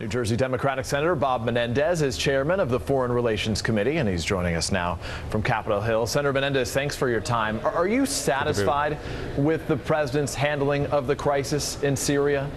New Jersey Democratic Senator Bob Menendez is chairman of the Foreign Relations Committee, and he's joining us now from Capitol Hill. Senator Menendez, thanks for your time. Are you satisfied with the president's handling of the crisis in Syria?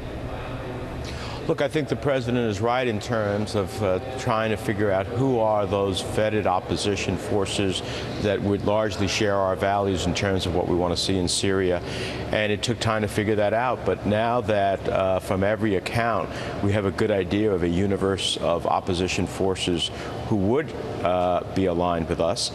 Look, I think the president is right in terms of trying to figure out who are those vetted opposition forces that would largely share our values in terms of what we want to see in Syria. And it took time to figure that out. But now that from every account, we have a good idea of a universe of opposition forces who would be aligned with us,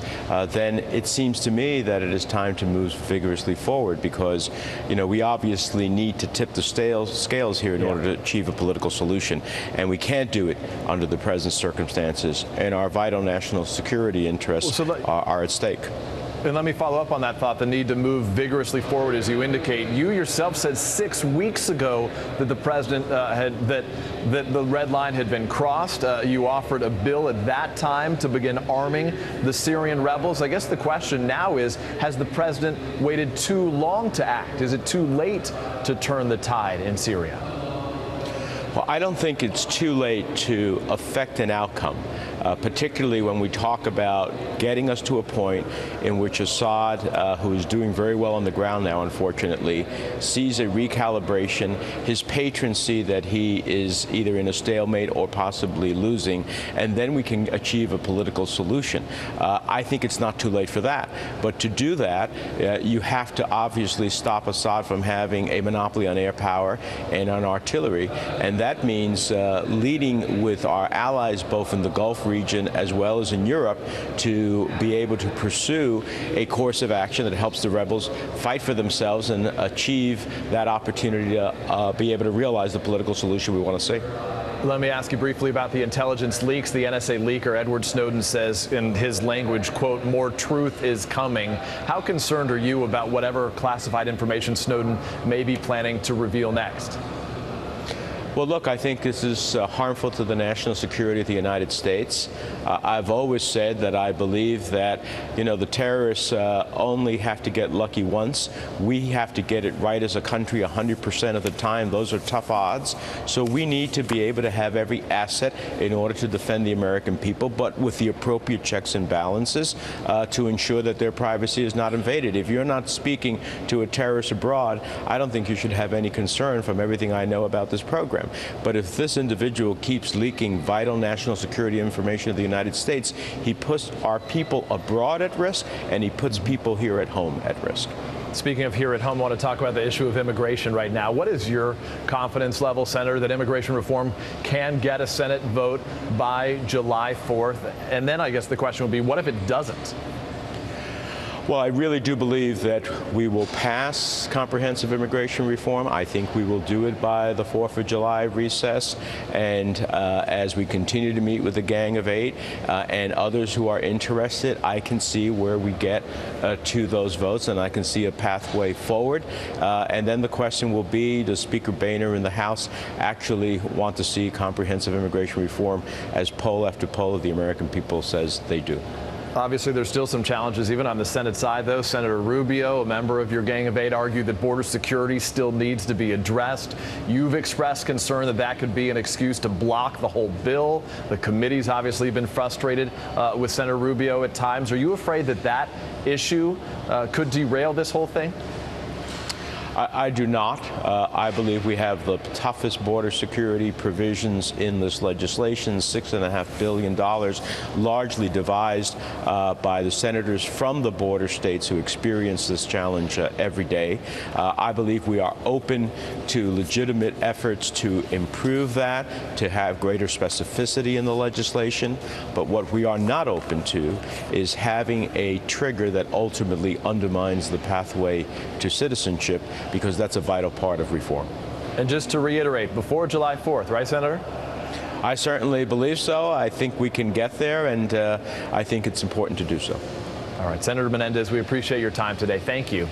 then it seems to me that it is time to move vigorously forward because, you know, we obviously need to tip the scales here in order to achieve a political solution, and we can't do it under the present circumstances, and our vital national security interests are at stake. And let me follow up on that thought, the need to move vigorously forward, as you indicate. You yourself said 6 weeks ago that the president that the red line had been crossed. You offered a bill at that time to begin arming the Syrian rebels. I guess the question now is, has the president waited too long to act? Is it too late to turn the tide in Syria? Well, I don't think it's too late to affect an outcome, particularly when we talk about getting us to a point in which Assad, who is doing very well on the ground now, unfortunately, sees a recalibration. His patrons see that he is either in a stalemate or possibly losing, and then we can achieve a political solution. I think it's not too late for that. But to do that, you have to obviously stop Assad from having a monopoly on air power and on artillery. And that means leading with our allies both in the Gulf region as well as in Europe to be able to pursue a course of action that helps the rebels fight for themselves and achieve that opportunity to be able to realize the political solution we want to see. Let me ask you briefly about the intelligence leaks. The NSA leaker, Edward Snowden, says in his language, quote, "More truth is coming." How concerned are you about whatever classified information Snowden may be planning to reveal next? Well, look, I think this is harmful to the national security of the United States. I've always said that I believe that, you know, the terrorists only have to get lucky once. We have to get it right as a country 100% of the time. Those are tough odds. So we need to be able to have every asset in order to defend the American people, but with the appropriate checks and balances to ensure that their privacy is not invaded. If you're not speaking to a terrorist abroad, I don't think you should have any concern from everything I know about this program. But if this individual keeps leaking vital national security information of the United States, he puts our people abroad at risk, and he puts people here at home at risk. Speaking of here at home, I want to talk about the issue of immigration right now. What is your confidence level, Senator, that immigration reform can get a Senate vote by July 4th? And then I guess the question would be, what if it doesn't? Well, I really do believe that we will pass comprehensive immigration reform. I think we will do it by the 4th of July recess. And as we continue to meet with the Gang of Eight and others who are interested, I can see where we get to those votes, and I can see a pathway forward. And then the question will be, does Speaker Boehner in the House actually want to see comprehensive immigration reform, as poll after poll of the American people says they do? Obviously, there's still some challenges, even on the Senate side, though. Senator Rubio, a member of your Gang of Eight, argued that border security still needs to be addressed. You've expressed concern that that could be an excuse to block the whole bill. The committee's obviously been frustrated with Senator Rubio at times. Are you afraid that that issue could derail this whole thing? I do not. I believe we have the toughest border security provisions in this legislation, $6.5 billion, largely devised by the senators from the border states who experience this challenge every day. I believe we are open to legitimate efforts to improve that, to have greater specificity in the legislation. But what we are not open to is having a trigger that ultimately undermines the pathway to citizenship, because that's a vital part of reform. And just to reiterate, before July 4th, right, Senator? I certainly believe so. I think we can get there, and I think it's important to do so. All right, Senator Menendez, we appreciate your time today. Thank you.